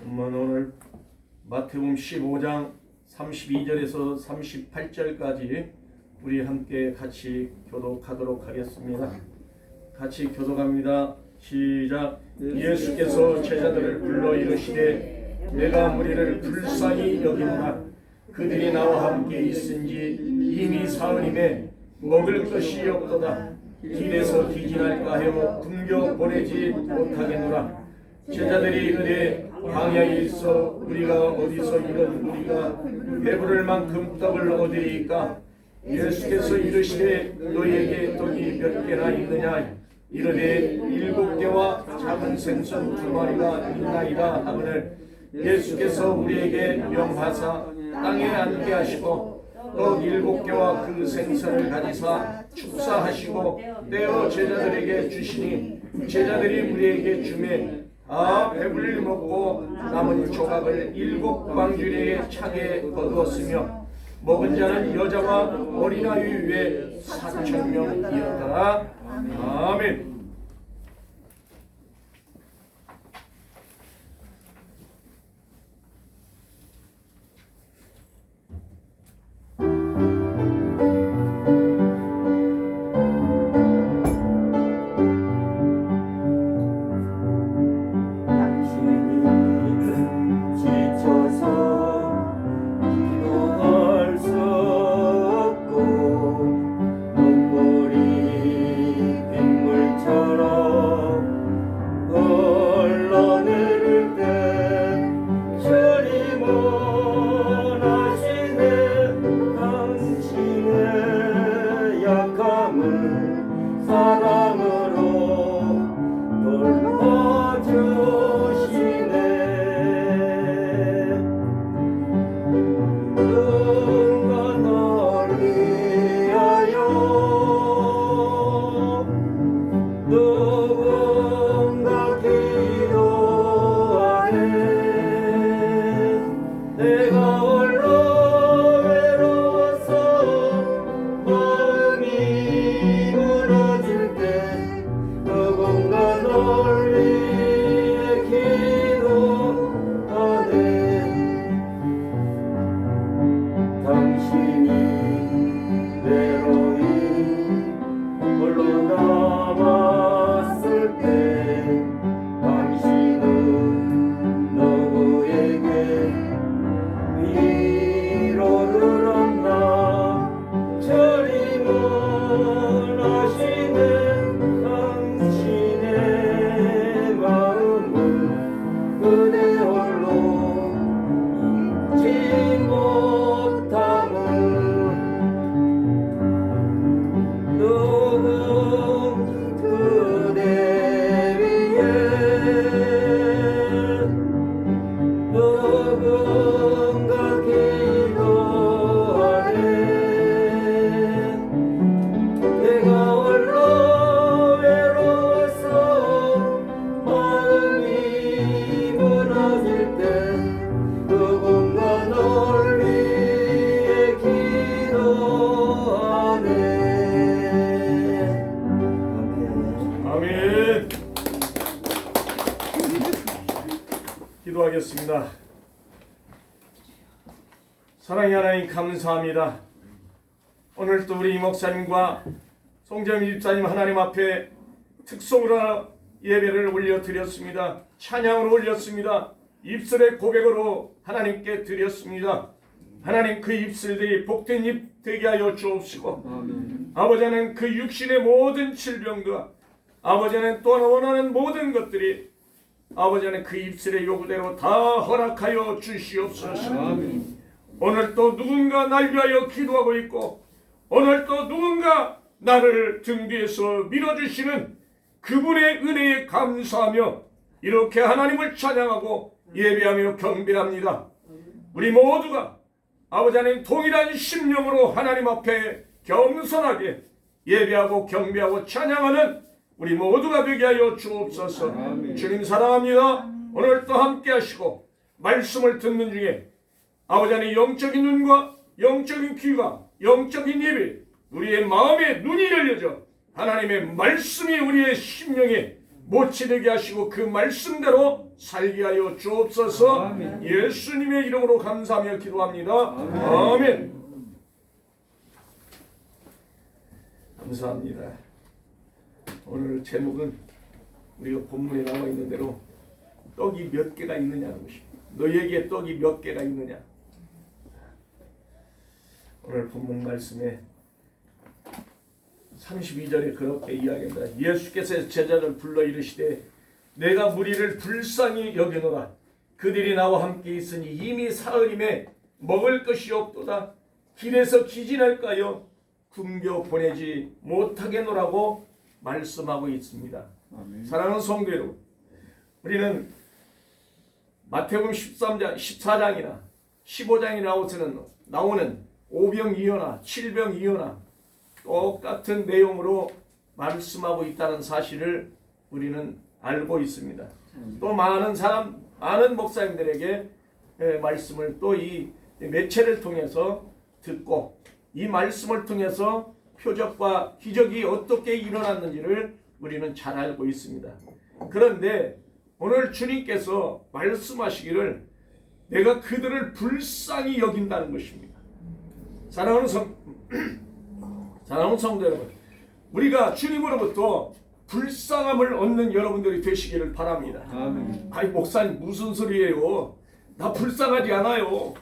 본문 오늘 마태복음 15장 32절에서 38절까지 우리 함께 같이 교독하도록 하겠습니다. 같이 교독합니다. 시작. 예수께서 제자들을 불러 이르시되 내가 무리를 불쌍히 여기노라. 그들이 나와 함께 있은지 이미 사흘임에 먹을 것이 없도다. 길에서 기진할까 하여 굶겨 보내지 못하겠노라. 제자들이 이르되 광야에 있어 우리가 어디서 이런 우리가 배부를 만큼 떡을 얻으리이까? 예수께서 이르시되 너희에게 떡이 몇 개나 있느냐? 이르되 7개와 작은 생선 2마리가 있나이다 하거늘 예수께서 우리에게 명하사 땅에 앉게 하시고 떡 7개와 그 생선을 가지사 축사하시고 떼어 제자들에게 주시니 제자들이 우리에게 주매 배불리 먹고 남은 조각을 7광주리에 차게 거두었으며 먹은 자는 여자와 어린아이 외에 4,000명이었더라. 아멘. 기도하겠습니다. 사랑의 하나님 감사합니다. 오늘도 우리 목사님과 송재민 집사님 하나님 앞에 특송으로 예배를 올려드렸습니다. 찬양으로 올렸습니다. 입술의 고백으로 하나님께 드렸습니다. 하나님 그 입술들이 복된 입 되게 하여 주옵시고 아버지는 그 육신의 모든 질병과 아버지는 또 원하는 모든 것들이 아버지는 그 입술의 요구대로 다 허락하여 주시옵소서. 오늘 또 누군가 날 위하여 기도하고 있고 오늘 또 누군가 나를 등 뒤에서 밀어주시는 그분의 은혜에 감사하며 이렇게 하나님을 찬양하고 예배하며 경배합니다. 우리 모두가 아버지 하나님 동일한 심령으로 하나님 앞에 겸손하게 예배하고 경배하고 찬양하는 우리 모두가 되게 하여 주옵소서. 주님 사랑합니다. 오늘 또 함께 하시고 말씀을 듣는 중에 아버지 하나님 영적인 눈과 영적인 귀가 영적인 입이 우리의 마음의 눈이 열려져 하나님의 말씀이 우리의 심령에 못 지르게 하시고 그 말씀대로 살게 하여 주옵소서. 아멘. 예수님의 이름으로 감사하며 기도합니다. 아멘. 감사합니다. 오늘 제목은 우리가 본문에 나와 있는 대로 떡이 몇 개가 있느냐는 것입니다. 너희에게 떡이 몇 개가 있느냐. 오늘 본문 말씀에 32절에 그렇게 이야기합니다. 예수께서 제자를 불러 이르시되 내가 무리를 불쌍히 여기노라. 그들이 나와 함께 있으니 이미 사흘임에 먹을 것이 없도다. 길에서 기진할까요? 굶겨 보내지 못하겠노라고 말씀하고 있습니다. 아멘. 사랑하는 성도 여러분, 우리는 마태복음 14장이나 15장에 나오는 오병이어나 칠병이어나 똑같은 내용으로 말씀하고 있다는 사실을 우리는 알고 있습니다. 또 많은 목사님들에게 말씀을 또 이 매체를 통해서 듣고 이 말씀을 통해서 표적과 기적이 어떻게 일어났는지를 우리는 잘 알고 있습니다. 그런데 오늘 주님께서 말씀하시기를 내가 그들을 불쌍히 여긴다는 것입니다. 사랑하는 성도 여러분, 우리가 주님으로부터 불쌍함을 얻는 여러분들이 되시기를 바랍니다. 아멘. 아이 목사님 무슨 소리예요? 나 불쌍하지 않아요.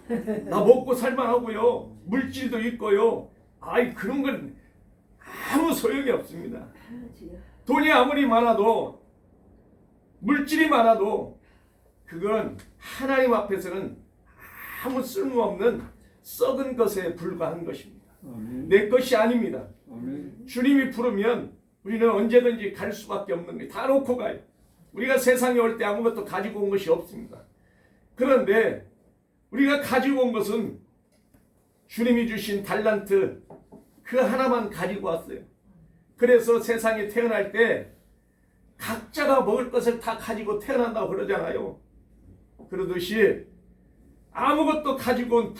나 먹고 살만하고요. 물질도 있고요. 아이 그런 건 아무 소용이 없습니다. 돈이 아무리 많아도 물질이 많아도 그건 하나님 앞에서는 아무 쓸모없는 썩은 것에 불과한 것입니다. 아멘. 내 것이 아닙니다. 아멘. 주님이 부르면 우리는 언제든지 갈 수밖에 없는 거예요. 다 놓고 가요. 우리가 세상에 올 때 아무것도 가지고 온 것이 없습니다. 그런데 우리가 가지고 온 것은 주님이 주신 달란트 그 하나만 가지고 왔어요. 그래서 세상에 태어날 때 각자가 먹을 것을 다 가지고 태어난다고 그러잖아요. 그러듯이 아무것도 가지고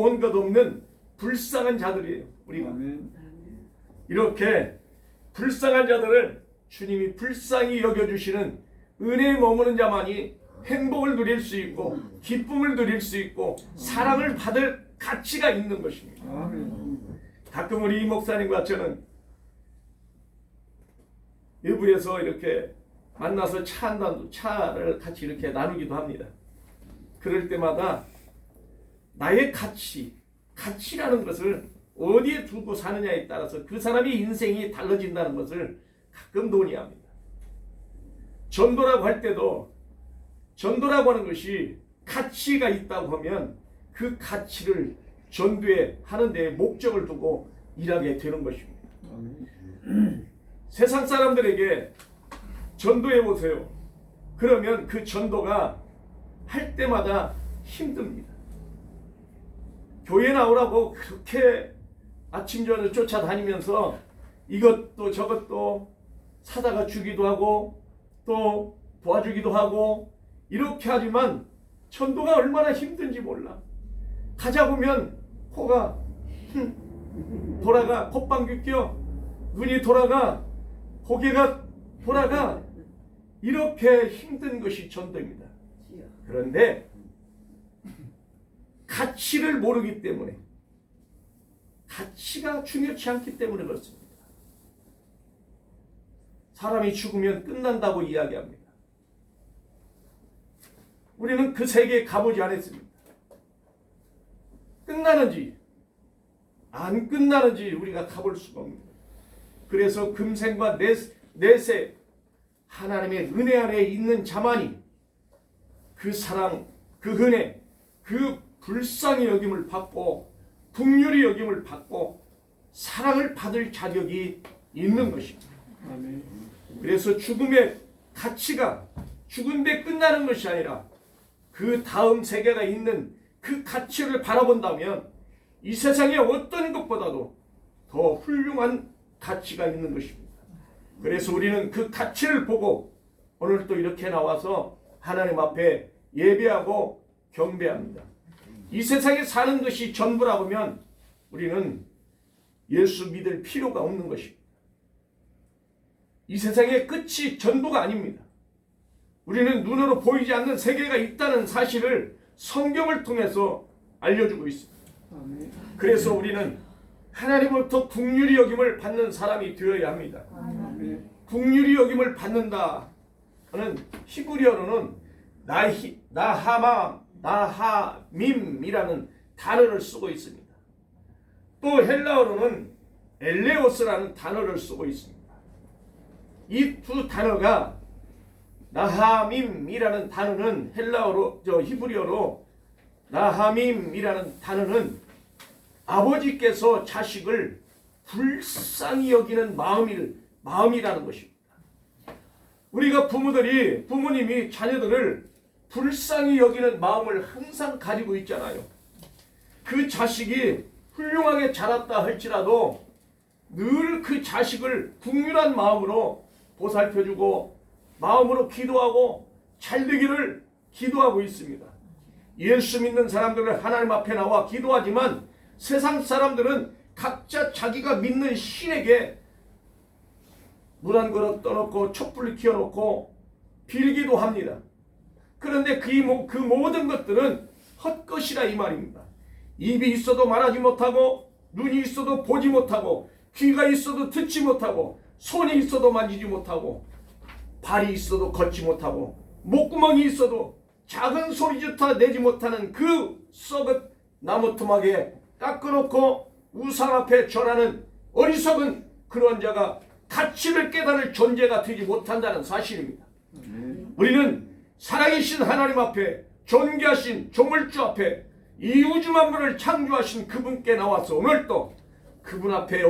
온 것 없는 불쌍한 자들이에요. 우리가 아멘. 이렇게 불쌍한 자들을 주님이 불쌍히 여겨주시는 은혜에 머무는 자만이 행복을 누릴 수 있고 기쁨을 누릴 수 있고 사랑을 받을 가치가 있는 것입니다. 아멘. 가끔 우리 이 목사님과 저는 외부에서 이렇게 만나서 차를 같이 이렇게 나누기도 합니다. 그럴 때마다 나의 가치라는 것을 어디에 두고 사느냐에 따라서 그 사람의 인생이 달라진다는 것을 가끔 논의합니다. 전도라고 할 때도 전도라고 하는 것이 가치가 있다고 하면 그 가치를 전도에 하는 데 목적을 두고 일하게 되는 것입니다. 세상 사람들에게 전도해 보세요. 그러면 그 전도가 할 때마다 힘듭니다. 교회 나오라고 그렇게 아침 저녁 쫓아다니면서 이것도 저것도 사다가 주기도 하고 또 도와주기도 하고 이렇게 하지만 전도가 얼마나 힘든지 몰라. 가자 보면 코가 돌아가, 콧방귀 껴, 눈이 돌아가, 고개가 돌아가. 이렇게 힘든 것이 전도입니다. 그런데 가치를 모르기 때문에, 가치가 중요치 않기 때문에 그렇습니다. 사람이 죽으면 끝난다고 이야기합니다. 우리는 그 세계에 가보지 않았습니다. 끝나는지 안 끝나는지 우리가 가볼 수가 없습니다. 그래서 금생과 내세 하나님의 은혜 안에 있는 자만이 그 사랑, 그 은혜, 그 불쌍히 여김을 받고 긍휼히 여김을 받고 사랑을 받을 자격이 있는 것입니다. 아멘. 그래서 죽음의 가치가 죽은 데 끝나는 것이 아니라 그 다음 세계가 있는 그 가치를 바라본다면 이 세상의 어떤 것보다도 더 훌륭한 가치가 있는 것입니다. 그래서 우리는 그 가치를 보고 오늘 또 이렇게 나와서 하나님 앞에 예배하고 경배합니다. 이 세상에 사는 것이 전부라고 하면 우리는 예수 믿을 필요가 없는 것입니다. 이 세상의 끝이 전부가 아닙니다. 우리는 눈으로 보이지 않는 세계가 있다는 사실을 성경을 통해서 알려주고 있습니다. 그래서 우리는 하나님으로부터 긍휼히 여김을 받는 사람이 되어야 합니다. 긍휼히 여김을 받는다 하는 히브리어로는 나하밈이라는 단어를 쓰고 있습니다. 또 헬라어로는 엘레오스라는 단어를 쓰고 있습니다. 이 두 단어가 나하밈이라는 단어는 히브리어로 나하밈이라는 단어는 아버지께서 자식을 불쌍히 여기는 마음이라는 것입니다. 우리가 부모님이 자녀들을 불쌍히 여기는 마음을 항상 가지고 있잖아요. 그 자식이 훌륭하게 자랐다 할지라도 늘 그 자식을 긍휼한 마음으로 보살펴주고 마음으로 기도하고 잘되기를 기도하고 있습니다. 예수 믿는 사람들은 하나님 앞에 나와 기도하지만 세상 사람들은 각자 자기가 믿는 신에게 물 한 그릇 떠놓고 촛불을 켜놓고 빌기도 합니다. 그런데 그 모든 것들은 헛것이라 이 말입니다. 입이 있어도 말하지 못하고 눈이 있어도 보지 못하고 귀가 있어도 듣지 못하고 손이 있어도 만지지 못하고 발이 있어도 걷지 못하고 목구멍이 있어도 작은 소리조차 내지 못하는 그 썩은 나무토막에 깎아놓고 우상 앞에 절하는 어리석은 그런 자가 가치를 깨달을 존재가 되지 못한다는 사실입니다. 우리는 살아계신 하나님 앞에 존귀하신 조물주 앞에 이 우주 만물을 창조하신 그분께 나와서 오늘도 그분 앞에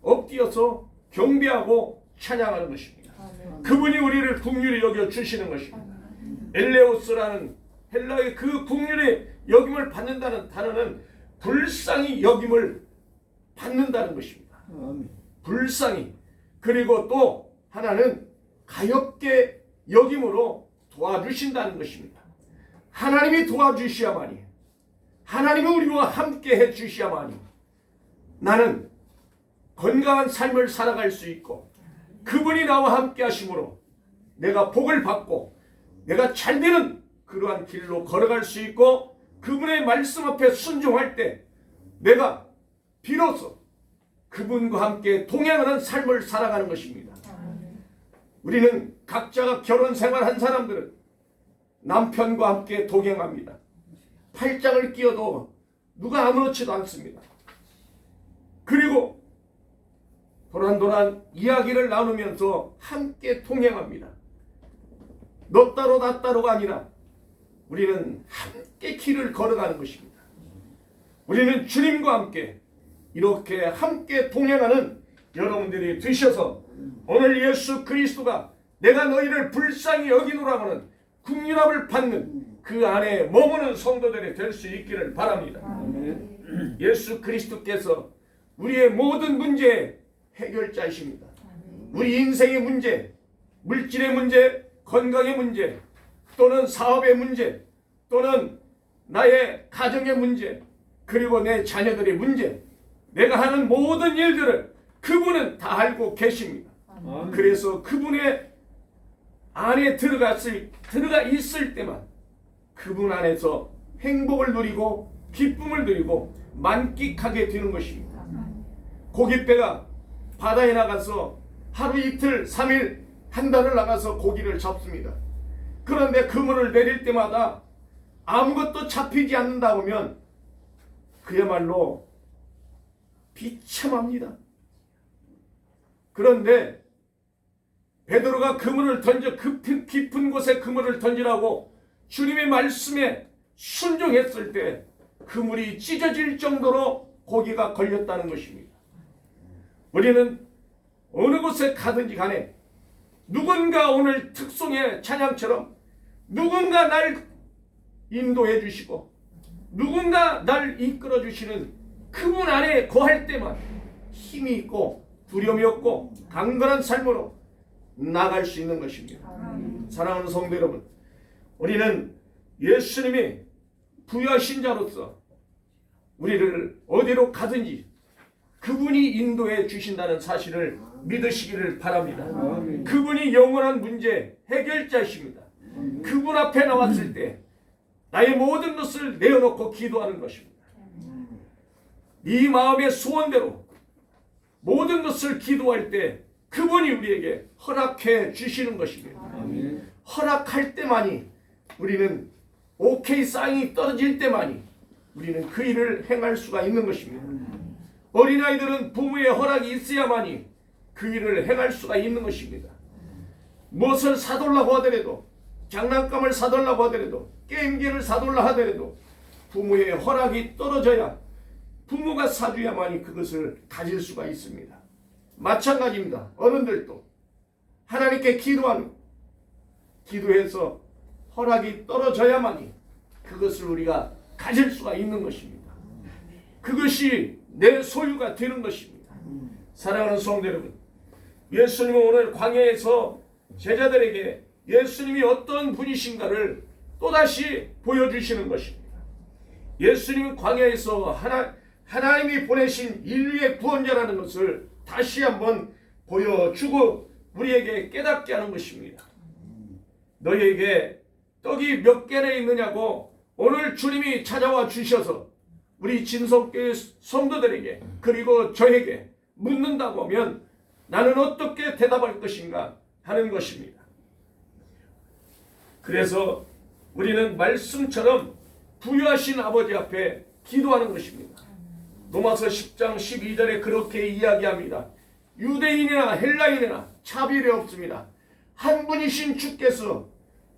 엎드려서 경배하고 찬양하는 것입니다. 그분이 우리를 긍휼히 여겨 주시는 것입니다. 엘레오스라는 헬라의 그 긍휼히 여김을 받는다는 단어는 불쌍히 여김을 받는다는 것입니다. 불쌍히. 그리고 또 하나는 가엾게 여김으로 도와주신다는 것입니다. 하나님이 도와주셔야만이, 하나님이 우리와 함께 해주셔야만이 나는 건강한 삶을 살아갈 수 있고 그분이 나와 함께 하심으로 내가 복을 받고 내가 잘되는 그러한 길로 걸어갈 수 있고 그분의 말씀 앞에 순종할 때 내가 비로소 그분과 함께 동행하는 삶을 살아가는 것입니다. 우리는 각자가 결혼 생활한 사람들은 남편과 함께 동행합니다. 팔짱을 끼워도 누가 아무렇지도 않습니다. 그리고 도란도란 이야기를 나누면서 함께 동행합니다. 너 따로 나 따로가 아니라 우리는 함께 길을 걸어가는 것입니다. 우리는 주님과 함께 이렇게 함께 동행하는 여러분들이 되셔서 오늘 예수 그리스도가 내가 너희를 불쌍히 여기노라 하는 긍휼함을 받는 그 안에 머무는 성도들이 될 수 있기를 바랍니다. 예수 그리스도께서 우리의 모든 문제의 해결자이십니다. 우리 인생의 문제, 물질의 문제, 건강의 문제, 또는 사업의 문제, 또는 나의 가정의 문제, 그리고 내 자녀들의 문제, 내가 하는 모든 일들을 그분은 다 알고 계십니다. 그래서 그분의 안에 들어가 있을 때만 그분 안에서 행복을 누리고 기쁨을 누리고 만끽하게 되는 것입니다. 고깃배가 바다에 나가서 하루 이틀 3일 한 달을 나가서 고기를 잡습니다. 그런데 그물을 내릴 때마다 아무것도 잡히지 않는다 보면 그야말로 비참합니다. 그런데 베드로가 그물을 던져 깊은 곳에 그물을 던지라고 주님의 말씀에 순종했을 때 그물이 찢어질 정도로 고기가 걸렸다는 것입니다. 우리는 어느 곳에 가든지 간에 누군가 오늘 특송의 찬양처럼 누군가 날 인도해 주시고 누군가 날 이끌어 주시는 그분 안에 거할 때만 힘이 있고 두려움이 없고 강건한 삶으로 나갈 수 있는 것입니다. 사랑하는 성도 여러분, 우리는 예수님이 부여하신 자로서 우리를 어디로 가든지 그분이 인도해 주신다는 사실을 믿으시기를 바랍니다. 아멘. 그분이 영원한 문제 해결자이십니다. 그분 앞에 나왔을 때 나의 모든 것을 내어놓고 기도하는 것입니다. 네 마음의 소원대로 모든 것을 기도할 때 그분이 우리에게 허락해 주시는 것입니다. 아멘. 허락할 때만이 우리는 오케이 사인이 떨어질 때만이 우리는 그 일을 행할 수가 있는 것입니다. 어린아이들은 부모의 허락이 있어야만이 그 일을 행할 수가 있는 것입니다. 무엇을 사달라고 하더라도, 장난감을 사달라고 하더라도, 게임기를 사달라 하더라도 부모의 허락이 떨어져야, 부모가 사줘야만이 그것을 가질 수가 있습니다. 마찬가지입니다. 어른들도 하나님께 기도해서 허락이 떨어져야만이 그것을 우리가 가질 수가 있는 것입니다. 그것이 내 소유가 되는 것입니다. 사랑하는 성도 여러분, 예수님은 오늘 광야에서 제자들에게 예수님이 어떤 분이신가를 또다시 보여주시는 것입니다. 예수님은 광야에서 하나님이 보내신 인류의 구원자라는 것을 다시 한번 보여주고 우리에게 깨닫게 하는 것입니다. 너희에게 떡이 몇 개나 있느냐고 오늘 주님이 찾아와 주셔서 우리 진성교회 성도들에게 그리고 저에게 묻는다고 하면 나는 어떻게 대답할 것인가 하는 것입니다. 그래서 우리는 말씀처럼 부유하신 아버지 앞에 기도하는 것입니다. 로마서 10장 12절에 그렇게 이야기합니다. 유대인이나 헬라인이나 차별이 없습니다. 한 분이신 주께서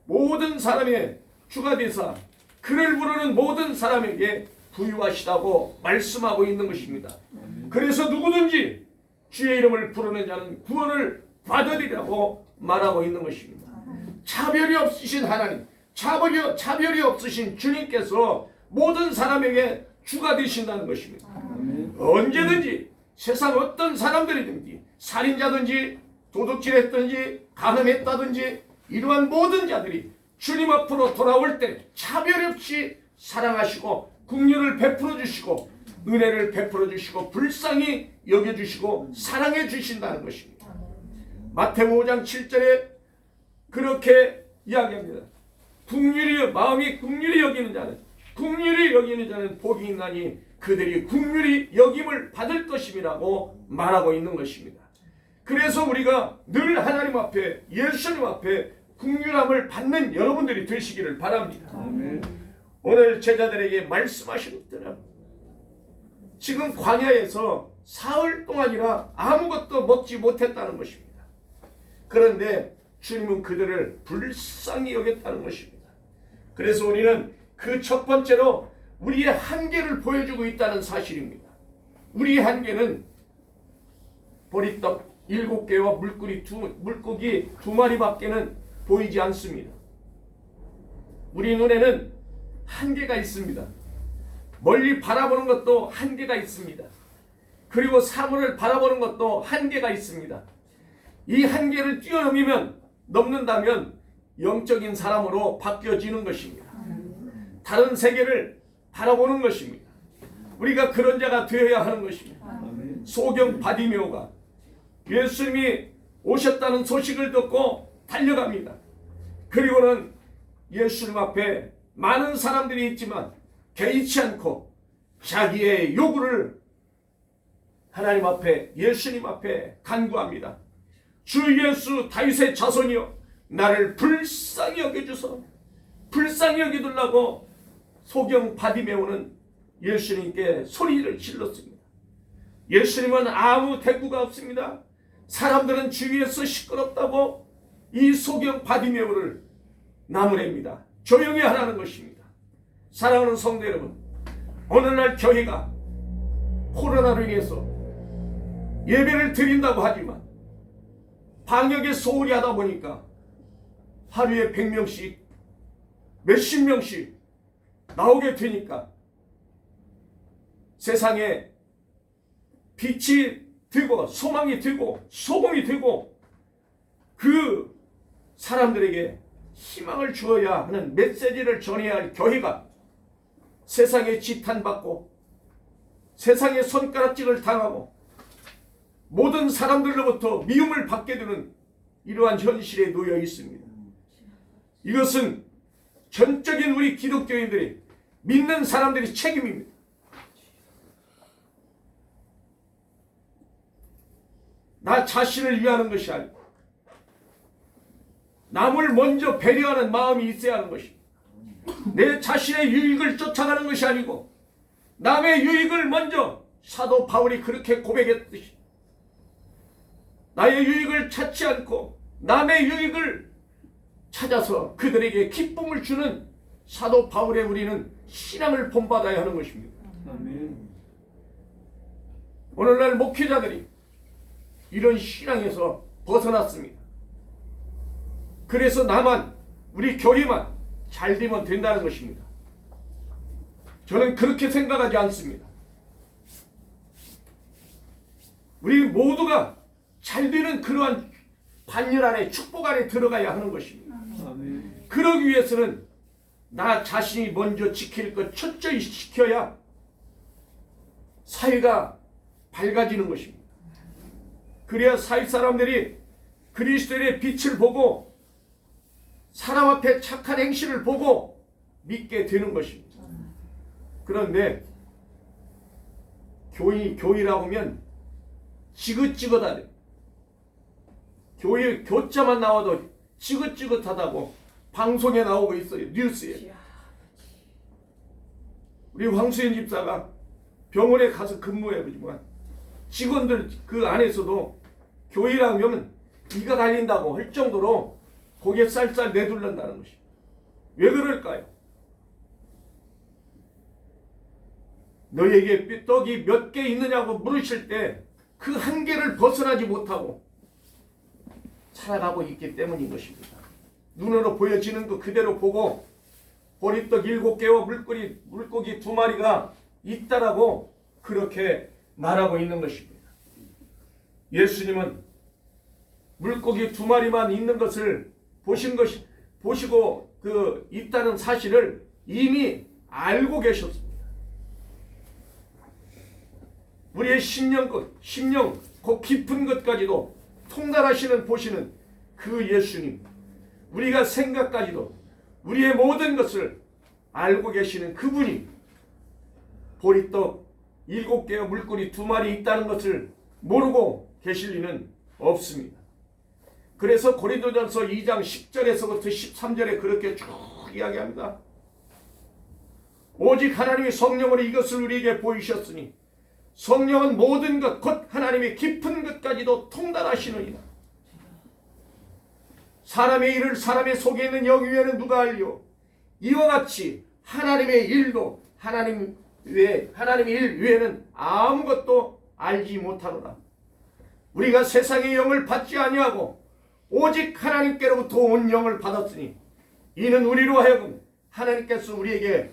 모든 사람의 주가 되사 그를 부르는 모든 사람에게 부유하시다고 말씀하고 있는 것입니다. 그래서 누구든지 주의 이름을 부르는 자는 구원을 받으리라고 말하고 있는 것입니다. 차별이 없으신 하나님, 차별이 없으신 주님께서 모든 사람에게 주가 되신다는 것입니다. 언제든지 세상 어떤 사람들이든지 살인자든지 도둑질했든지 간음했다든지 이러한 모든 자들이 주님 앞으로 돌아올 때 차별 없이 사랑하시고 긍휼을 베풀어 주시고 은혜를 베풀어 주시고 불쌍히 여겨 주시고 사랑해 주신다는 것입니다. 마태복음 5장 7절에 그렇게 이야기합니다. 마음이 긍휼히 여기는 자는 복이 있나니 그들이 긍휼히 여김을 받을 것임이라고 말하고 있는 것입니다. 그래서 우리가 늘 하나님 앞에 예수님 앞에 긍휼함을 받는 여러분들이 되시기를 바랍니다. 아멘. 오늘 제자들에게 말씀하신 것들은 지금 광야에서 사흘 동안이나 아무것도 먹지 못했다는 것입니다. 그런데 주님은 그들을 불쌍히 여겼다는 것입니다. 그래서 우리는 그 첫 번째로 우리의 한계를 보여주고 있다는 사실입니다. 우리의 한계는 보리떡 7개와 물고기 2마리밖에는 보이지 않습니다. 우리 눈에는 한계가 있습니다. 멀리 바라보는 것도 한계가 있습니다. 그리고 사물을 바라보는 것도 한계가 있습니다. 이 한계를 넘는다면 영적인 사람으로 바뀌어지는 것입니다. 다른 세계를 바라보는 것입니다. 우리가 그런 자가 되어야 하는 것입니다. 소경 바디메오가 예수님이 오셨다는 소식을 듣고 달려갑니다. 그리고는 예수님 앞에 많은 사람들이 있지만 개의치 않고 자기의 요구를 하나님 앞에 예수님 앞에 간구합니다. 주 예수 다윗의 자손이여 나를 불쌍히 여겨주소. 불쌍히 여겨달라고 소경 바디메오는 예수님께 소리를 질렀습니다. 예수님은 아무 대꾸가 없습니다. 사람들은 주위에서 시끄럽다고 이 소경 바디메오를 나무랍니다. 조용히 하라는 것입니다. 사랑하는 성도 여러분, 어느 날 교회가 코로나로 인해서 예배를 드린다고 하지만 방역에 소홀히 하다 보니까 하루에 100명씩 몇십 명씩 나오게 되니까 세상에 빛이 되고 소망이 되고 소금이 되고 그 사람들에게 희망을 주어야 하는 메시지를 전해야 할 교회가 세상에 지탄받고 세상에 손가락질을 당하고 모든 사람들로부터 미움을 받게 되는 이러한 현실에 놓여 있습니다. 이것은 전적인 우리 기독교인들이 믿는 사람들의 책임입니다. 나 자신을 위하는 것이 아니고 남을 먼저 배려하는 마음이 있어야 하는 것입니다. 내 자신의 유익을 쫓아가는 것이 아니고 남의 유익을 먼저, 사도 바울이 그렇게 고백했듯이 나의 유익을 찾지 않고 남의 유익을 찾아서 그들에게 기쁨을 주는 사도 바울의 우리는 신앙을 본받아야 하는 것입니다. 아멘. 오늘날 목회자들이 이런 신앙에서 벗어났습니다. 그래서 나만, 우리 교회만 잘 되면 된다는 것입니다. 저는 그렇게 생각하지 않습니다. 우리 모두가 잘 되는 그러한 반열 안에, 축복 안에 들어가야 하는 것입니다. 아멘. 그러기 위해서는 나 자신이 먼저 지킬 것 철저히 지켜야 사회가 밝아지는 것입니다. 그래야 사회 사람들이 그리스도의 빛을 보고 사람 앞에 착한 행실을 보고 믿게 되는 것입니다. 그런데 교회라고 하면 지긋지긋하대. 교회 교자만 나와도 지긋지긋하다고 방송에 나오고 있어요. 뉴스에. 우리 황수현 집사가 병원에 가서 근무해보지만 직원들 그 안에서도 교회라고 하면 이가 달린다고 할 정도로 고개 쌀쌀 내둘른다는 것입니다. 왜 그럴까요? 너에게 떡이 몇 개 있느냐고 물으실 때 그 한 개를 벗어나지 못하고 살아가고 있기 때문인 것입니다. 눈으로 보여지는 거 그대로 보고 보리떡 7개와 물고기 2마리가 있다라고 그렇게 말하고 있는 것입니다. 예수님은 물고기 2마리만 있는 것을 보시고 있다는 사실을 이미 알고 계셨습니다. 우리의 심령 그 깊은 것까지도 통달하시는 보시는 그 예수님, 우리가 생각까지도 우리의 모든 것을 알고 계시는 그분이 보리떡 7개와 물고기 2마리 있다는 것을 모르고 계실 리는 없습니다. 그래서 고린도전서 2장 10절에서부터 13절에 그렇게 쭉 이야기합니다. 오직 하나님의 성령으로 이것을 우리에게 보이셨으니 성령은 모든 것 곧 하나님의 깊은 것까지도 통달하시느니라. 사람의 일을 사람의 속에 있는 영 위에는 누가 알리오? 이와 같이 하나님의 일도 하나님의 일 외에는 아무것도 알지 못하노라. 우리가 세상의 영을 받지 아니하고 오직 하나님께로부터 온 영을 받았으니 이는 우리로 하여금 하나님께서 우리에게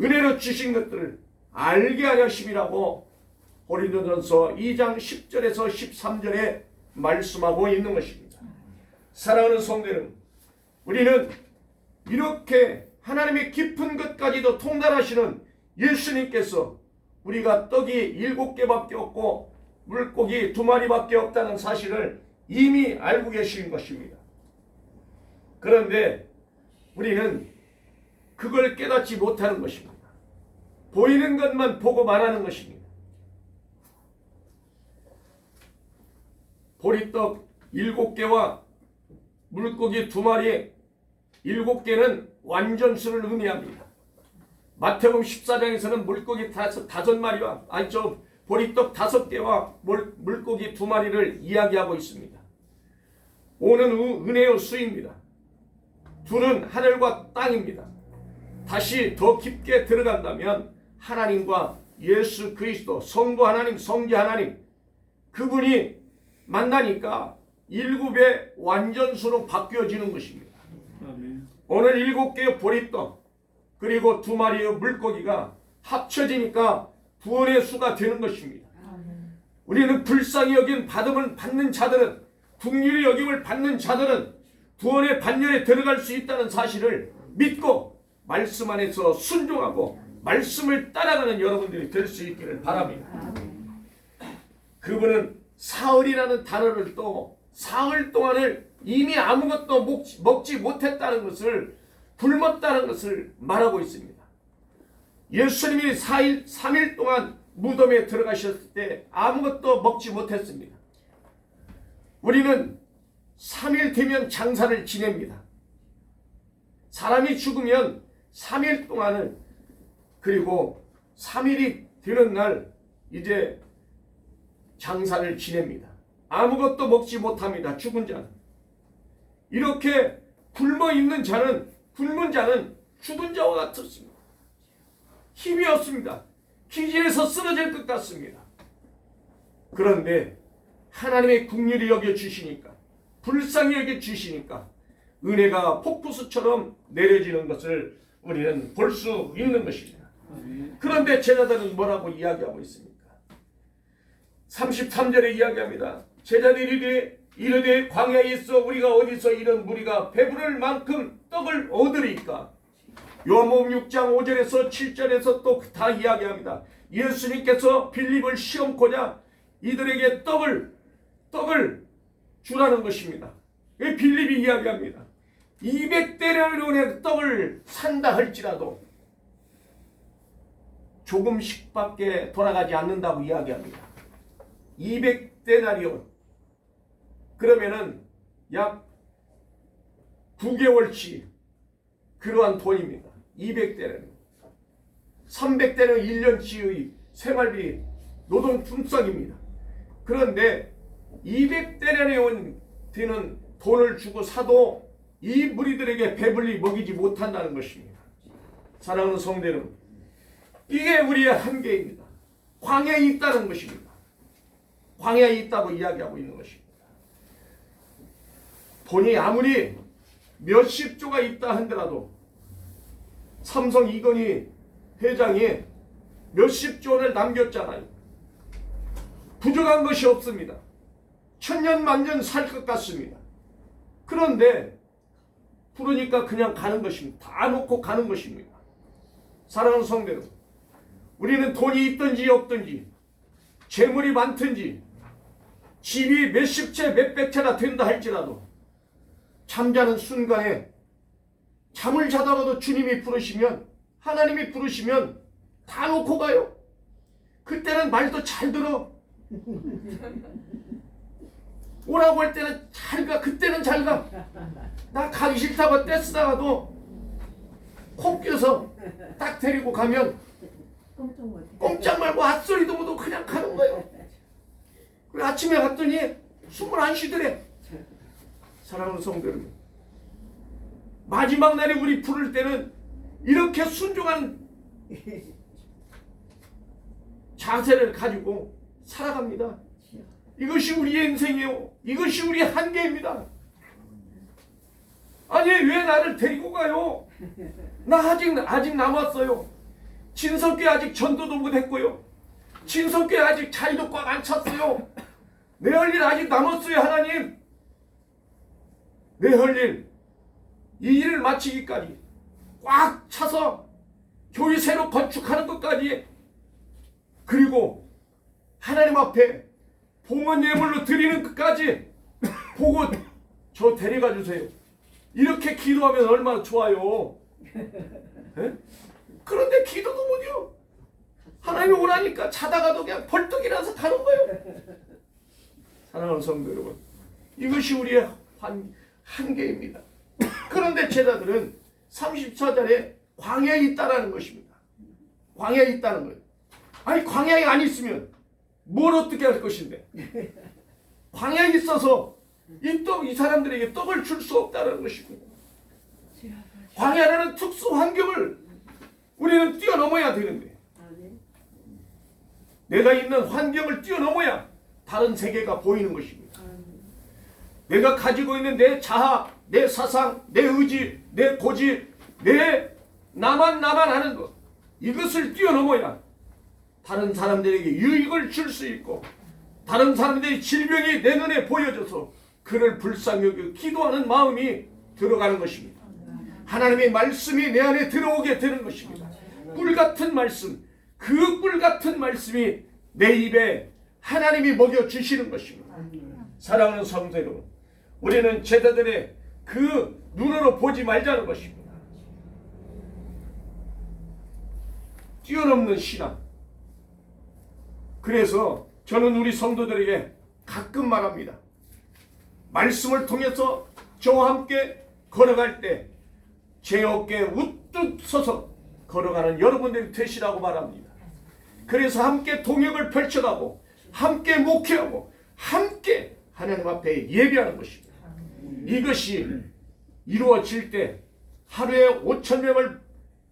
은혜로 주신 것들을 알게 하려 하심이라고 고린도전서 2장 10절에서 13절에 말씀하고 있는 것입니다. 사랑하는 성도 여러분, 우리는 이렇게 하나님의 깊은 것까지도 통달하시는 예수님께서 우리가 떡이 7개밖에 없고 물고기 2마리밖에 없다는 사실을 이미 알고 계신 것입니다. 그런데 우리는 그걸 깨닫지 못하는 것입니다. 보이는 것만 보고 말하는 것입니다. 보리떡 7개와 물고기 2마리 7개는 완전수를 의미합니다. 마태복음 14장에서는 물고기 5마리와 보리떡 5개와 물고기 2마리를 이야기하고 있습니다. 5는 은혜의 수입니다. 2는 하늘과 땅입니다. 다시 더 깊게 들어간다면 하나님과 예수 그리스도, 성부 하나님, 성자 하나님, 그분이 만나니까 7의 완전수로 바뀌어지는 것입니다. 아멘. 오늘 7개의 보리떡 그리고 2마리의 물고기가 합쳐지니까 구원의 수가 되는 것입니다. 아멘. 우리는 불쌍히 여긴 받음을 받는 자들은, 긍휼히 여김을 받는 자들은 구원의 반열에 들어갈 수 있다는 사실을 믿고 말씀 안에서 순종하고 말씀을 따라가는 여러분들이 될 수 있기를 바랍니다. 그분은 사흘이라는 단어를 또 사흘 동안을 이미 아무것도 먹지 못했다는 것을, 굶었다는 것을 말하고 있습니다. 예수님이 3일 동안 무덤에 들어가셨을 때 아무것도 먹지 못했습니다. 우리는 3일 되면 장사를 지냅니다. 사람이 죽으면 3일 동안을, 그리고 3일이 되는 날 이제 장사를 지냅니다. 아무것도 먹지 못합니다. 죽은 자는. 이렇게 굶어 있는 자는, 굶은 자는 죽은 자와 같았습니다. 힘이 없습니다. 기지에서 쓰러질 것 같습니다. 그런데 하나님의 긍휼히 여겨 주시니까, 불쌍히 여겨 주시니까 은혜가 폭포수처럼 내려지는 것을 우리는 볼 수 있는 것입니다. 그런데 제자들은 뭐라고 이야기하고 있습니까? 33절에 이야기합니다. 제자들이 이르되 광야에 있어 우리가 어디서 이런 무리가 배부를 만큼 떡을 얻으리까? 요한복음 6장 5절에서 7절에서 또 다 이야기합니다. 예수님께서 빌립을 시험코자 이들에게 떡을 주라는 것입니다. 빌립이 이야기합니다. 200데나리온의 떡을 산다 할지라도 조금씩밖에 돌아가지 않는다고 이야기합니다. 200데나리온, 그러면은 약 9개월치 그러한 돈입니다. 200대는 300대는 1년치의 생활비 노동 품삯입니다. 그런데 200대련에 되는 돈을 주고 사도 이 무리들에게 배불리 먹이지 못한다는 것입니다. 사랑하는 성도 여러분, 이게 우리의 한계입니다. 광야에 있다는 것입니다. 광야에 있다고 이야기하고 있는 것입니다. 돈이 아무리 몇십 조가 있다 한더라도 삼성 이건희 회장이 몇십 조를 남겼잖아요. 부족한 것이 없습니다. 천년만년 살 것 같습니다. 그런데 부르니까 그냥 가는 것입니다. 다 놓고 가는 것입니다. 사랑하는 성도 여러분, 우리는 돈이 있든지 없든지, 재물이 많든지, 집이 몇십 채 몇백 채나 된다 할지라도 잠자는 순간에 잠을 자다가도 주님이 부르시면, 하나님이 부르시면 다 놓고 가요. 그때는 말도 잘 들어. 오라고 할 때는 잘 가. 그때는 잘 가. 나 가기 싫다고 떼쓰다가도 코 껴서 딱 데리고 가면 꼼짝 말고 앗소리도 못하고 그냥 가는 거예요. 그리고 아침에 갔더니 숨을 안 쉬더래. 사랑하는 성도 여러분, 마지막 날에 우리 부를 때는 이렇게 순종한 자세를 가지고 살아갑니다. 이것이 우리의 인생이요, 이것이 우리의 한계입니다. 아니 왜 나를 데리고 가요? 나 아직 남았어요. 진석교회 아직 전도도 못했고요. 진석교회 아직 자리도 꽉 안 찼어요. 내 할 일 아직 남았어요. 하나님, 내 할 일, 이 일을 마치기까지 꽉 차서 교회 새로 건축하는 것까지, 그리고 하나님 앞에 봉헌 예물로 드리는 것까지 보고 저 데려가 주세요. 이렇게 기도하면 얼마나 좋아요. 에? 그런데 기도도 못해요. 하나님이 오라니까 자다가도 그냥 벌떡 일어나서 가는 거예요. 사랑하는 성도 여러분, 이것이 우리의 한계입니다. 그런데 제자들은 34절에 광야에 있다라는 것입니다. 광야에 있다는 거예요. 아니 광야에 안 있으면 뭘 어떻게 할 것인데, 광야에 있어서 이 사람들에게 떡을 줄 수 없다는 것입니다. 광야라는 특수 환경을 우리는 뛰어넘어야 되는데, 내가 있는 환경을 뛰어넘어야 다른 세계가 보이는 것입니다. 내가 가지고 있는 내 자아, 내 사상, 내 의지, 내 고집, 내 나만 하는 것, 이것을 뛰어넘어야 다른 사람들에게 유익을 줄 수 있고, 다른 사람들의 질병이 내 눈에 보여져서 그를 불쌍히 여겨 기도하는 마음이 들어가는 것입니다. 하나님의 말씀이 내 안에 들어오게 되는 것입니다. 꿀 같은 말씀, 그 꿀 같은 말씀이 내 입에 하나님이 먹여주시는 것입니다. 사랑하는 성도 여러분, 우리는 제자들의 그 눈으로 보지 말자는 것입니다. 뛰어넘는 신앙. 그래서 저는 우리 성도들에게 가끔 말합니다. 말씀을 통해서 저와 함께 걸어갈 때 제 어깨에 우뚝 서서 걸어가는 여러분들이 되시라고 말합니다. 그래서 함께 동역을 펼쳐가고 함께 목회하고 함께 하나님 앞에 예배하는 것입니다. 이것이 이루어질 때 하루에 5,000명을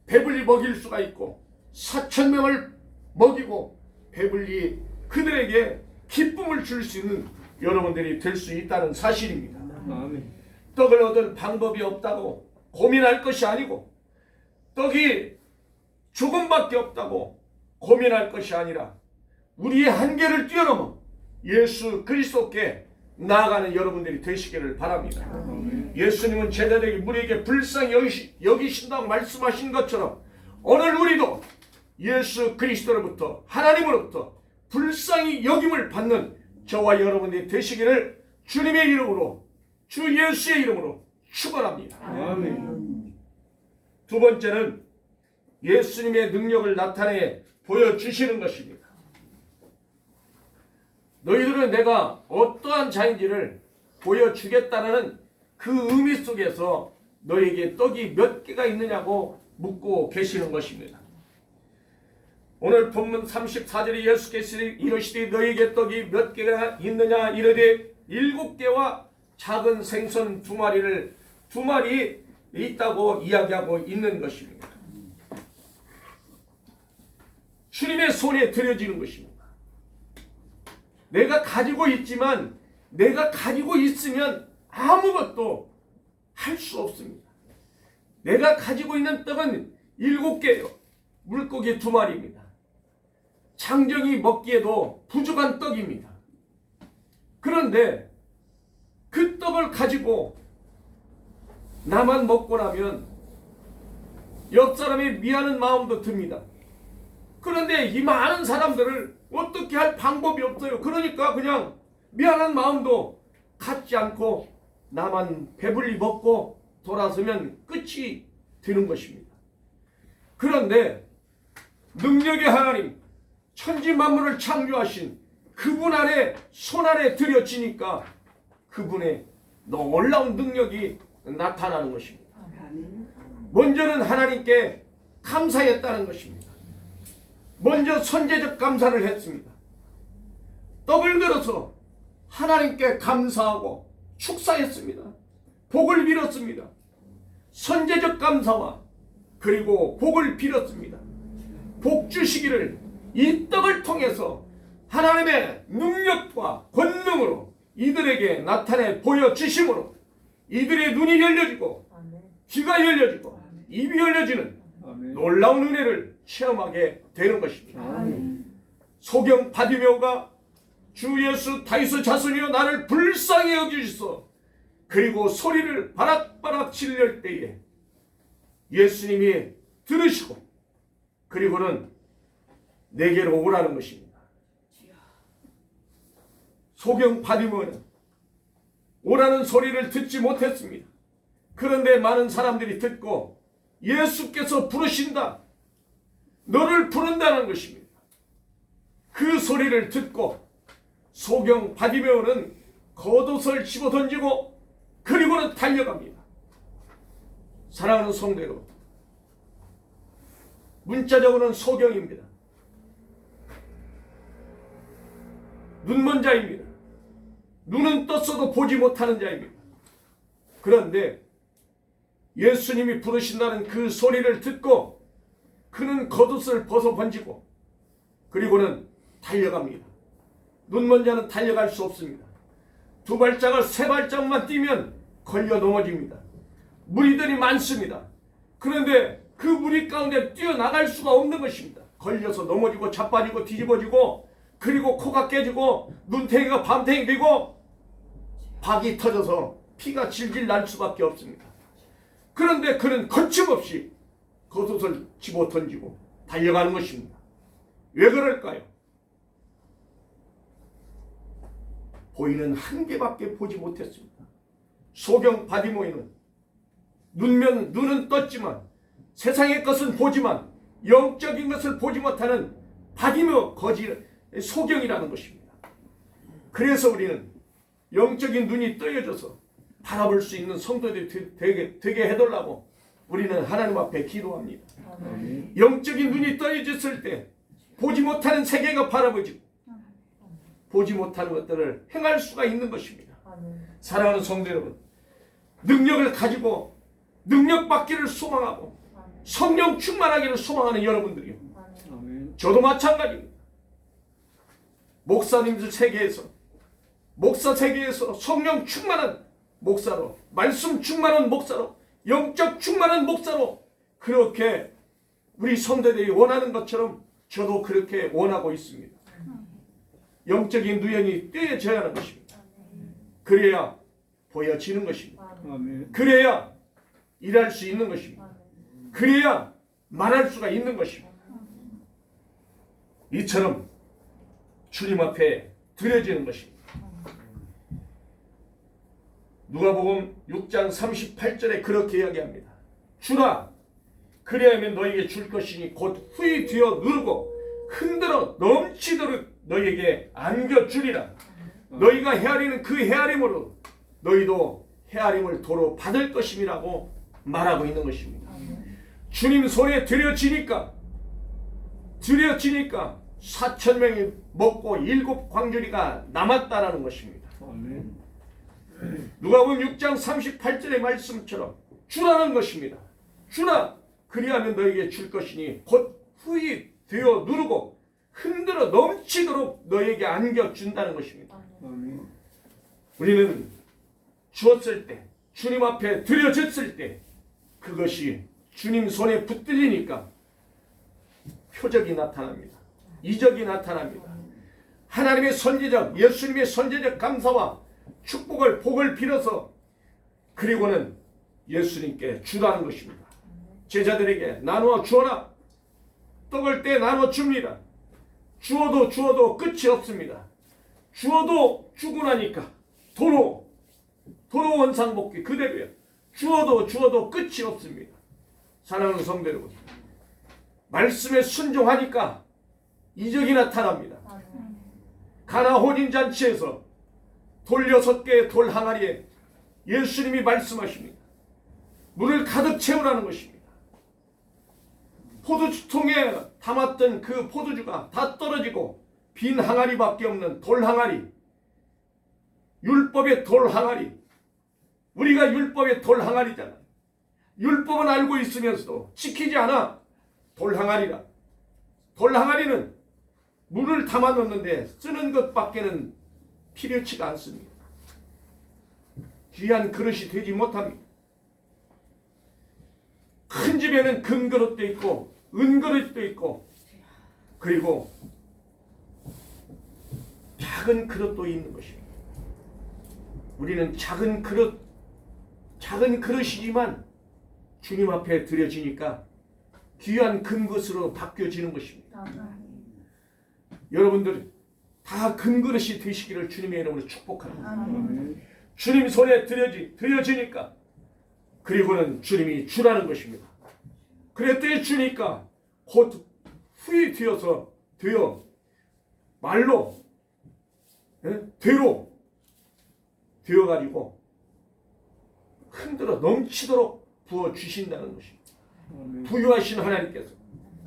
배불리 먹일 수가 있고 4,000명을 먹이고 배불리 그들에게 기쁨을 줄 수 있는 여러분들이 될 수 있다는 사실입니다. 떡을 얻을 방법이 없다고 고민할 것이 아니고 떡이 조금밖에 없다고 고민할 것이 아니라 우리의 한계를 뛰어넘어 예수 그리스도께 나아가는 여러분들이 되시기를 바랍니다. 예수님은 제자들에게 우리에게 불쌍히 여기신다고 말씀하신 것처럼 오늘 우리도 예수 그리스도로부터 하나님으로부터 불쌍히 여김을 받는 저와 여러분들이 되시기를 주님의 이름으로 주 예수의 이름으로 축원합니다. 두 번째는 예수님의 능력을 나타내 보여주시는 것입니다. 너희들은 내가 어떠한 자인지를 보여주겠다는 그 의미 속에서 너희에게 떡이 몇 개가 있느냐고 묻고 계시는 것입니다. 오늘 본문 34절에 예수께서 이르시되 너희에게 떡이 몇 개가 있느냐 이르되 7개와 작은 생선 2마리 있다고 이야기하고 있는 것입니다. 주님의 손에 들여지는 것입니다. 내가 가지고 있지만 내가 가지고 있으면 아무것도 할 수 없습니다. 내가 가지고 있는 떡은 7개요. 물고기 2마리입니다. 장정이 먹기에도 부족한 떡입니다. 그런데 그 떡을 가지고 나만 먹고 나면 옆 사람이 미안한 마음도 듭니다. 그런데 이 많은 사람들을 어떻게 할 방법이 없어요. 그러니까 그냥 미안한 마음도 갖지 않고 나만 배불리 먹고 돌아서면 끝이 되는 것입니다. 그런데 능력의 하나님, 천지 만물을 창조하신 그분 안에 손 안에 들여지니까 그분의 놀라운 능력이 나타나는 것입니다. 먼저는 하나님께 감사했다는 것입니다. 먼저 선제적 감사를 했습니다. 떡을 들어서 하나님께 감사하고 축사했습니다. 복을 빌었습니다. 선제적 감사와 그리고 복을 빌었습니다. 복 주시기를 이 떡을 통해서 하나님의 능력과 권능으로 이들에게 나타내 보여주심으로 이들의 눈이 열려지고 귀가 열려지고 입이 열려지는 놀라운 은혜를 체험하게 되는 것입니다. 소경 바디메오가 주 예수 다윗의 자손이여 나를 불쌍히 여기시소 그리고 소리를 바락바락 질릴 때에 예수님이 들으시고 그리고는 내게로 오라는 것입니다. 소경 바디메오는 오라는 소리를 듣지 못했습니다. 그런데 많은 사람들이 듣고 예수께서 부르신다. 너를 부른다는 것입니다. 그 소리를 듣고 소경 바디메오는 겉옷을 집어던지고 그리고는 달려갑니다. 사랑하는 성도 여러분, 문자적으로는 소경입니다. 눈먼 자입니다. 눈은 떴어도 보지 못하는 자입니다. 그런데 예수님이 부르신다는 그 소리를 듣고 그는 겉옷을 벗어 번지고 그리고는 달려갑니다. 눈먼 자는 달려갈 수 없습니다. 2발짝을 3발짝만 뛰면 걸려 넘어집니다. 무리들이 많습니다. 그런데 그 무리 가운데 뛰어나갈 수가 없는 것입니다. 걸려서 넘어지고 자빠지고 뒤집어지고 그리고 코가 깨지고 눈탱이가 밤탱이 되고 박이 터져서 피가 질질 날 수밖에 없습니다. 그런데 그는 거침없이 겉옷을 집어 던지고 달려가는 것입니다. 왜 그럴까요? 보이는 한 개밖에 보지 못했습니다. 소경 바디모이는 눈은 떴지만 세상의 것은 보지만 영적인 것을 보지 못하는 바디모 소경이라는 것입니다. 그래서 우리는 영적인 눈이 떠여져서 바라볼 수 있는 성도들이 되게 해달라고 우리는 하나님 앞에 기도합니다. 영적인 눈이 떠여졌을 때 보지 못하는 세계가 바라보지고 보지 못하는 것들을 행할 수가 있는 것입니다. 사랑하는 성도 여러분, 능력을 가지고 능력 받기를 소망하고 성령 충만하기를 소망하는 여러분들이요, 저도 마찬가지입니다. 목사님들 세계에서, 목사 세계에서 성령 충만한 목사로, 말씀 충만한 목사로, 영적 충만한 목사로 그렇게 우리 성도들이 원하는 것처럼 저도 그렇게 원하고 있습니다. 영적인 누연이 떼어져야 하는 것입니다. 그래야 보여지는 것입니다. 그래야 일할 수 있는 것입니다. 그래야 말할 수가 있는 것입니다. 이처럼 주님 앞에 드려지는 것입니다. 누가복음 6장 38절에 그렇게 이야기합니다. 주라, 그리하면 너에게 줄 것이니 곧 후히 뒤어 누르고 흔들어 넘치도록 너에게 안겨주리라. 너희가 헤아리는 그 헤아림으로 너희도 헤아림을 도로 받을 것임이라고 말하고 있는 것입니다. 주님 손에 드려지니까 4,000명이 먹고 7 광주리가 남았다라는 것입니다. 누가복음 6장 38절의 말씀처럼 주라는 것입니다. 주라, 그리하면 너에게 줄 것이니 곧 후히 되어 누르고 흔들어 넘치도록 너에게 안겨준다는 것입니다. 우리는 주었을 때, 주님 앞에 드려졌을 때 그것이 주님 손에 붙들리니까 표적이 나타납니다. 이적이 나타납니다. 하나님의 선제적, 예수님의 선제적 감사와 축복을, 복을 빌어서 그리고는 예수님께 주라는 것입니다. 제자들에게 나누어 주어라. 떡을 때 나눠 줍니다. 주어도 끝이 없습니다. 주어도 주고 나니까 도로 원상복귀 그대로요. 주어도 끝이 없습니다. 사랑하는 성도 여러분, 말씀에 순종하니까 이적이 나타납니다. 가나 혼인잔치에서 돌 6개의 돌 항아리에 예수님이 말씀하십니다. 물을 가득 채우라는 것입니다. 포도주통에 담았던 그 포도주가 다 떨어지고 빈 항아리밖에 없는 돌 항아리, 율법의 돌 항아리. 우리가 율법의 돌 항아리잖아. 율법은 알고 있으면서도 지키지 않아. 돌 항아리라. 돌 항아리는 물을 담아 놓는데 쓰는 것밖에는 필요치가 않습니다. 귀한 그릇이 되지 못합니다. 큰 집에는 금그릇도 있고 은그릇도 있고 그리고 작은 그릇도 있는 것입니다. 우리는 작은 그릇이지만 주님 앞에 드려지니까 귀한 금그릇으로 바뀌어지는 것입니다. 여러분들 다 금그릇이 되시기를 주님의 이름으로 축복합니다. 주님 손에 드려지니까 그리고는 주님이 주라는 것입니다. 그랬더니 주니까 곧 후이 되어 말로 되로 되어가지고 흔들어 넘치도록 부어주신다는 것입니다. 부유하신 하나님께서,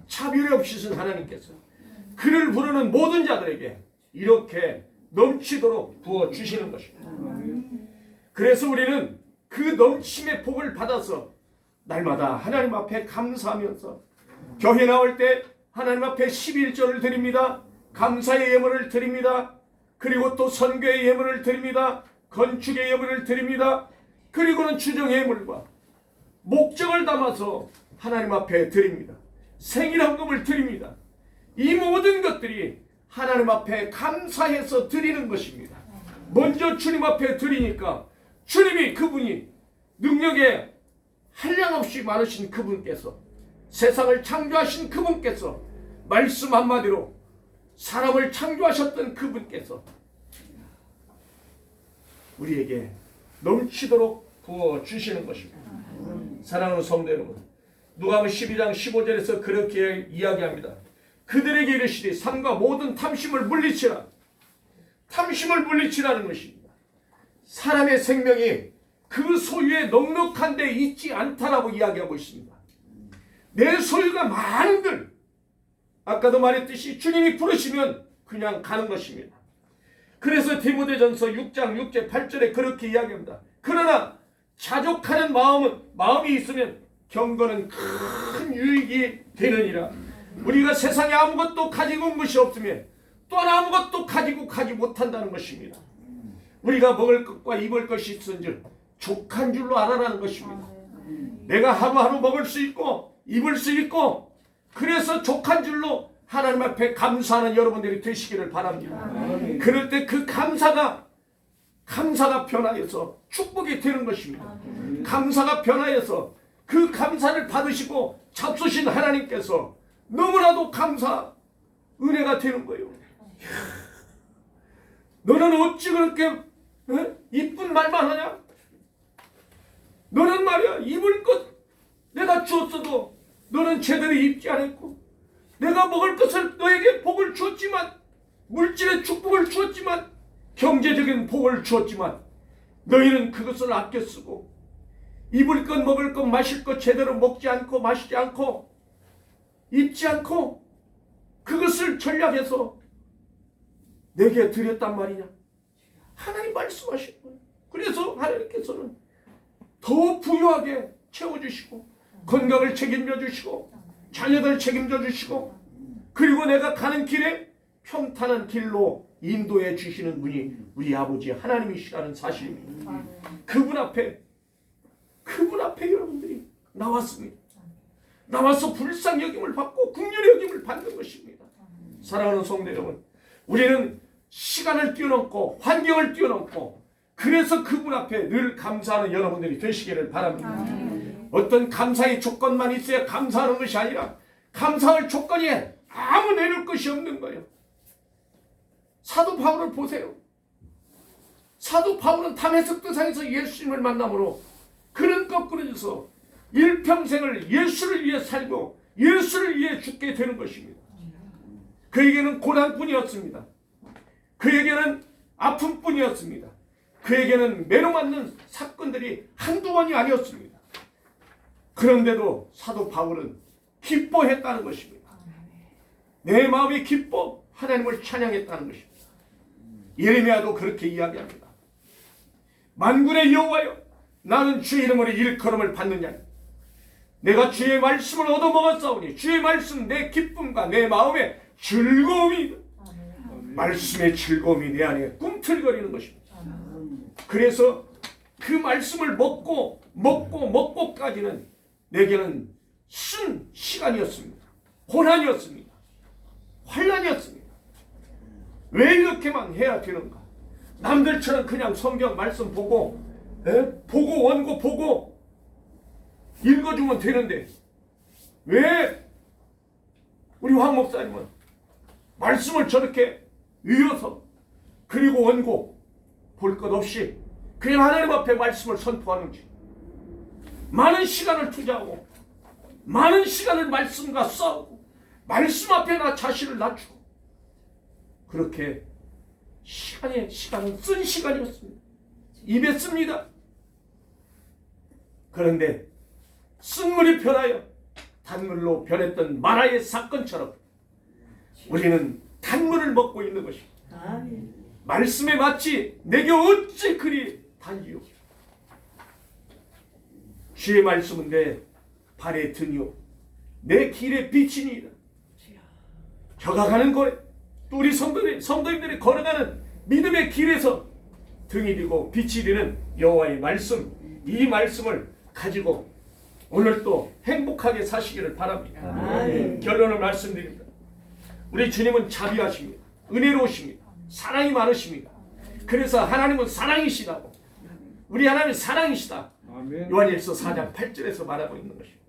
차별이 없으신 하나님께서 그를 부르는 모든 자들에게 이렇게 넘치도록 부어주시는 것입니다. 그래서 우리는 그 넘침의 복을 받아서 날마다 하나님 앞에 감사하면서 교회 나올 때 하나님 앞에 11조를 드립니다. 감사의 예물을 드립니다. 그리고 또 선교의 예물을 드립니다. 건축의 예물을 드립니다. 그리고는 주정의 예물과 목적을 담아서 하나님 앞에 드립니다. 생일헌금을 드립니다. 이 모든 것들이 하나님 앞에 감사해서 드리는 것입니다. 먼저 주님 앞에 드리니까 주님이, 그분이 능력에 한량없이 많으신 그분께서, 세상을 창조하신 그분께서, 말씀 한마디로 사람을 창조하셨던 그분께서 우리에게 넘치도록 부어 주시는 것입니다. 사랑하는 성도 여러분, 누가복음 12장 15절에서 그렇게 이야기합니다. 그들에게 이르시되 삼가 모든 탐심을 물리치라. 탐심을 물리치라는 것입니다. 사람의 생명이 그 소유에 넉넉한 데 있지 않다라고 이야기하고 있습니다. 내 소유가 많은들, 아까도 말했듯이 주님이 부르시면 그냥 가는 것입니다. 그래서 디모데전서 6장 6절 8절에 그렇게 이야기합니다. 그러나 자족하는 마음이 있으면 경건은 큰 유익이 되느니라. 우리가 세상에 아무것도 가지고 온 것이 없으면 또한 아무것도 가지고 가지 못한다는 것입니다. 우리가 먹을 것과 입을 것이 있은즉 족한 줄로 알아라는 것입니다. 내가 하루하루 먹을 수 있고 입을 수 있고 그래서 족한 줄로 하나님 앞에 감사하는 여러분들이 되시기를 바랍니다. 그럴 때 그 감사가 변화해서 축복이 되는 것입니다. 감사가 변화해서 그 감사를 받으시고 잡수신 하나님께서 너무나도 은혜가 되는 거예요. 너는 어찌 그렇게 이쁜 말만 하냐? 너는 말이야 입을 것 내가 주었어도 너는 제대로 입지 않았고, 내가 먹을 것을 너에게 복을 주었지만, 물질의 축복을 주었지만, 경제적인 복을 주었지만 너희는 그것을 아껴 쓰고 입을 것 먹을 것 마실 것 제대로 먹지 않고 마시지 않고 입지 않고 그것을 전략해서 내게 드렸단 말이냐. 하나님 말씀하신 거예요. 그래서 하나님께서는 더 부유하게 채워주시고 건강을 책임져 주시고 자녀들 책임져 주시고 그리고 내가 가는 길에 평탄한 길로 인도해 주시는 분이 우리 아버지 하나님이시라는 사실입니다. 그분 앞에 여러분들이 나왔습니다. 나와서 불쌍히 여김을 받고 긍휼히 여김을 받는 것입니다. 사랑하는 성도 여러분, 우리는 시간을 뛰어넘고 환경을 뛰어넘고 그래서 그분 앞에 늘 감사하는 여러분들이 되시기를 바랍니다. 어떤 감사의 조건만 있어야 감사하는 것이 아니라 감사할 조건이 아무 내릴 것이 없는 거예요. 사도 바울을 보세요. 사도 바울은 다메섹 도상에서 예수님을 만남으로 그는 거꾸로져서 일평생을 예수를 위해 살고 예수를 위해 죽게 되는 것입니다. 그에게는 고난뿐이었습니다. 그에게는 아픔뿐이었습니다. 그에게는 매너맞는 사건들이 한두 번이 아니었습니다. 그런데도 사도 바울은 기뻐했다는 것입니다. 내 마음이 기뻐 하나님을 찬양했다는 것입니다. 예레미야도 그렇게 이야기합니다. 만군의 여호와여, 나는 주의 이름으로 일컬음을 받느냐. 내가 주의 말씀을 얻어먹었사오니 주의 말씀 내 기쁨과 내 마음의 즐거움이다. 말씀의 즐거움이 내 안에 꿈틀거리는 것입니다. 그래서 그 말씀을 먹고까지는 내게는 순 시간이었습니다. 고난이었습니다. 환난이었습니다. 왜 이렇게만 해야 되는가? 남들처럼 그냥 성경 말씀 보고 원고 보고 읽어주면 되는데 왜 우리 황 목사님은 말씀을 저렇게 이어서 그리고 원고 볼 것 없이 그냥 하나님 앞에 말씀을 선포하는지, 많은 시간을 투자하고 많은 시간을 말씀과 싸우고 말씀 앞에 나 자신을 낮추고 그렇게 시간은 쓴 시간이었습니다. 입에 씁니다. 그런데 쓴물이 변하여 단물로 변했던 마라의 사건처럼 우리는 단물을 먹고 있는 것입니다. 말씀에 마치 내게 어찌 그리 달리요. 주의 말씀은 내 발의 등이요 내 길의 빛이니이다. 저가 가는 거에 또 우리 성도님들이 걸어가는 믿음의 길에서 등이 되고 빛이 되는 여호와의 말씀, 이 말씀을 가지고 오늘 또 행복하게 사시기를 바랍니다. 결론을 말씀드립니다. 우리 주님은 자비하십니다. 은혜로우십니다. 사랑이 많으십니다. 그래서 하나님은 사랑이시다고, 우리 하나님은 사랑이시다. 요한일서 4장 8절에서 말하고 있는 것입니다.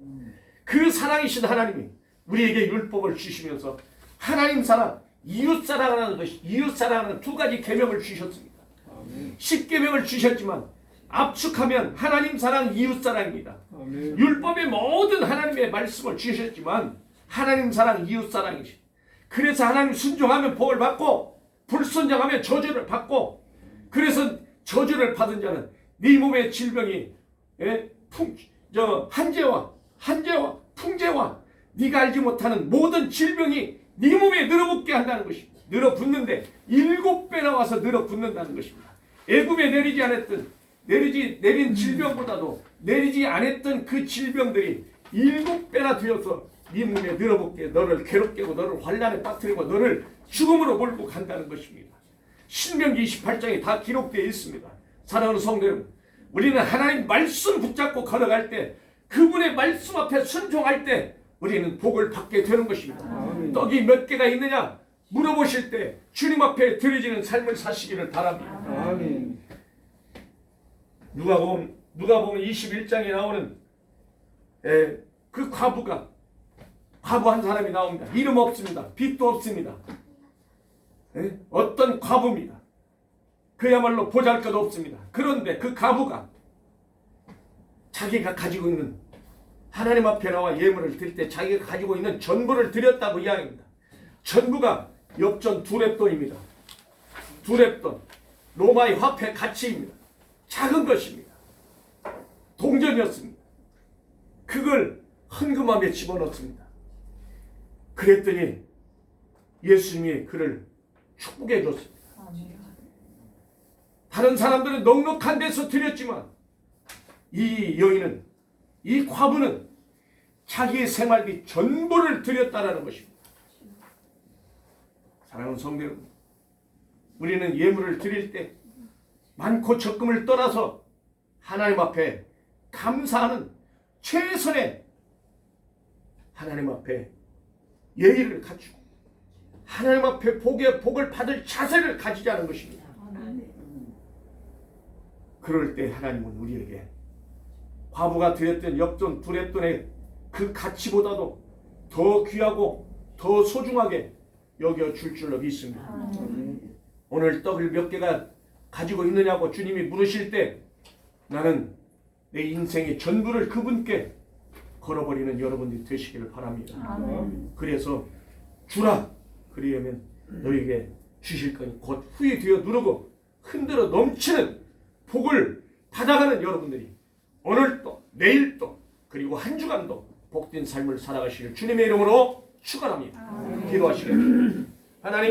그 사랑이신 하나님이 우리에게 율법을 주시면서 하나님 사랑, 이웃 사랑하는 두 가지 계명을 주셨습니다. 십계명을 주셨지만 압축하면 하나님 사랑, 이웃 사랑입니다. 아멘. 율법의 모든 하나님의 말씀을 주셨지만 하나님 사랑, 이웃 사랑이시. 그래서 하나님 순종하면 복을 받고 불순종하면 저주를 받고, 그래서 저주를 받은 자는 네 몸의 질병이 한재와 풍재와 네가 알지 못하는 모든 질병이 네 몸에 늘어붙게 한다는 것입니다. 늘어붙는데 7배나 와서 늘어붙는다는 것입니다. 애굽에 내린 질병보다도 내리지 않았던 그 질병들이 7배나 되어서 네 몸에 늘어붙게, 너를 괴롭게 하고 너를 환난에 빠뜨리고 너를 죽음으로 몰고 간다는 것입니다. 신명기 28장에 다 기록되어 있습니다. 사랑하는 성도 여러분, 우리는 하나님 말씀 붙잡고 걸어갈 때, 그분의 말씀 앞에 순종할 때 우리는 복을 받게 되는 것입니다. 아멘. 떡이 몇 개가 있느냐 물어보실 때 주님 앞에 드려지는 삶을 사시기를 바랍니다. 아멘. 누가복음 21장에 나오는 그 과부 한 사람이 나옵니다. 이름 없습니다. 빚도 없습니다. 어떤 과부입니다. 그야말로 보잘것 없습니다. 그런데 그 과부가 자기가 가지고 있는, 하나님 앞에 나와 예물을 드릴 때 자기가 가지고 있는 전부를 드렸다고 이야기합니다. 전부가 엽전 2렙돈입니다. 2렙돈, 로마의 화폐 가치입니다. 작은 것입니다. 동전이었습니다. 그걸 헌금함에 집어넣습니다. 그랬더니 예수님이 그를 축복해 줬습니다. 다른 사람들은 넉넉한 데서 드렸지만 이 여인은, 이 과부는 자기의 생활비 전부를 드렸다라는 것입니다. 사랑하는 성도 여러분, 우리는 예물을 드릴 때 많고 적금을 떠나서 하나님 앞에 감사하는 최선의, 하나님 앞에 예의를 갖추고 하나님 앞에 복을 받을 자세를 가지자는 것입니다. 그럴 때 하나님은 우리에게 과부가 드렸던 엽전 2렙돈의 그 가치보다도 더 귀하고 더 소중하게 여겨줄 줄로 믿습니다. 오늘 떡을 몇 개가 가지고 있느냐고 주님이 물으실 때 나는 내 인생의 전부를 그분께 걸어버리는 여러분들이 되시기를 바랍니다. 그래서 주라, 그리하면 너에게 주실 거니 곧 후에 되어 누르고 흔들어 넘치는 복을 받아가는 여러분들이 오늘도 내일도 그리고 한 주간도 복된 삶을 살아가시길 주님의 이름으로 축원합니다. 기도하시겠습니다. 하나님